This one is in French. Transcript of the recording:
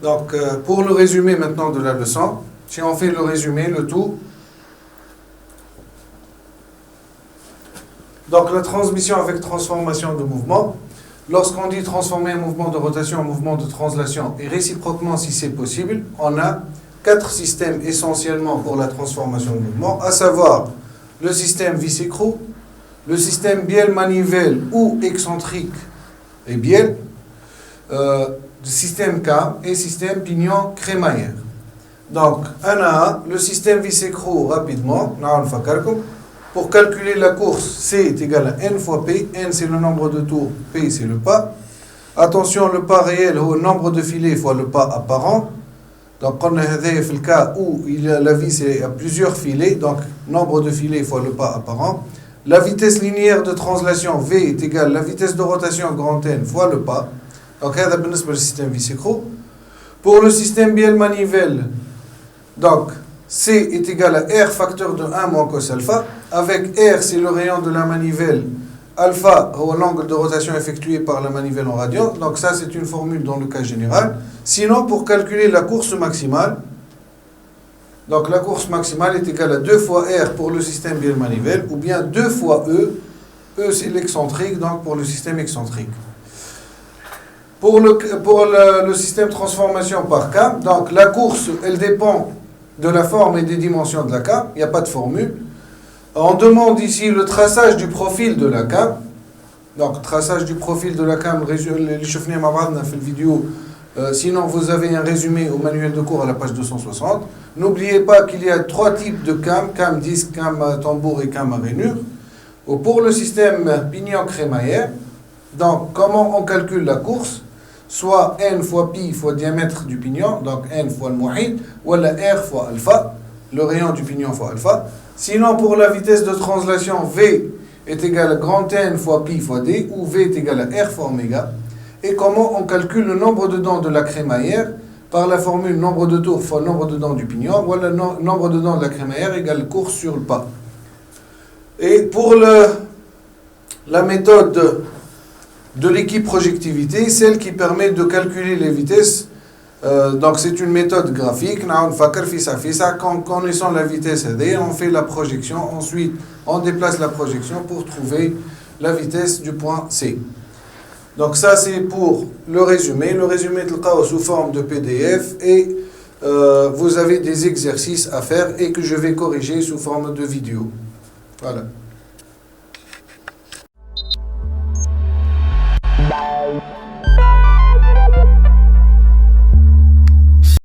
Donc, pour le résumé maintenant de la leçon, si on fait le résumé, le tout. Donc, la transmission avec transformation de mouvement. Lorsqu'on dit transformer un mouvement de rotation en mouvement de translation, et réciproquement si c'est possible, on a 4 systèmes essentiellement pour la transformation de mouvement, à savoir le système vis-écrou, le système bielle-manivelle ou excentrique et bielle, le système cam et système pignon-crémaillère. Donc, un à un, le système vis-écrou rapidement, pour calculer la course, C est égal à N fois P. N c'est le nombre de tours, P c'est le pas. Attention, le pas réel, le nombre de filets fois le pas apparent. Donc, on a le cas où la vis est à plusieurs filets, donc nombre de filets fois le pas apparent. La vitesse linéaire de translation V est égale à la vitesse de rotation grand N fois le pas. Donc, c'est le système vis-écrou. Pour le système bielle-manivelle, donc C est égal à R facteur de 1 moins cos alpha. Avec R, c'est le rayon de la manivelle. Alpha, l'angle de rotation effectué par la manivelle en radian. Donc ça, c'est une formule dans le cas général. Sinon, pour calculer la course maximale, donc la course maximale est égale à 2 fois R pour le système bielle-manivelle, ou bien 2 fois E. E, c'est l'excentrique, donc pour le système excentrique. Pour le système transformation par cam, donc la course, elle dépend de la forme et des dimensions de la cam. Il n'y a pas de formule. On demande ici le traçage du profil de la cam. Donc, traçage du profil de la cam, l'échauffement dans la vidéo. Sinon, vous avez un résumé au manuel de cours à la page 260. N'oubliez pas qu'il y a 3 types de cam, cam disque, cam tambour et cam à rainure. Pour le système pignon-crémaillère, donc, comment on calcule la course? Soit N fois pi fois diamètre du pignon, donc N fois le mouhid, ou la R fois alpha, le rayon du pignon fois alpha. Sinon, pour la vitesse de translation, V est égal à grand N fois pi fois D, ou V est égal à R fois oméga. Et comment on calcule le nombre de dents de la crémaillère par la formule nombre de tours fois nombre de dents du pignon, ou le nombre de dents de la crémaillère égale course sur le pas. Et pour la méthode de l'équipe projectivité, celle qui permet de calculer les vitesses. Donc c'est une méthode graphique. En connaissant la vitesse AD, on fait la projection. Ensuite, on déplace la projection pour trouver la vitesse du point C. Donc ça c'est pour le résumé. Le résumé est sous forme de PDF et vous avez des exercices à faire et que je vais corriger sous forme de vidéo. Voilà. Bye.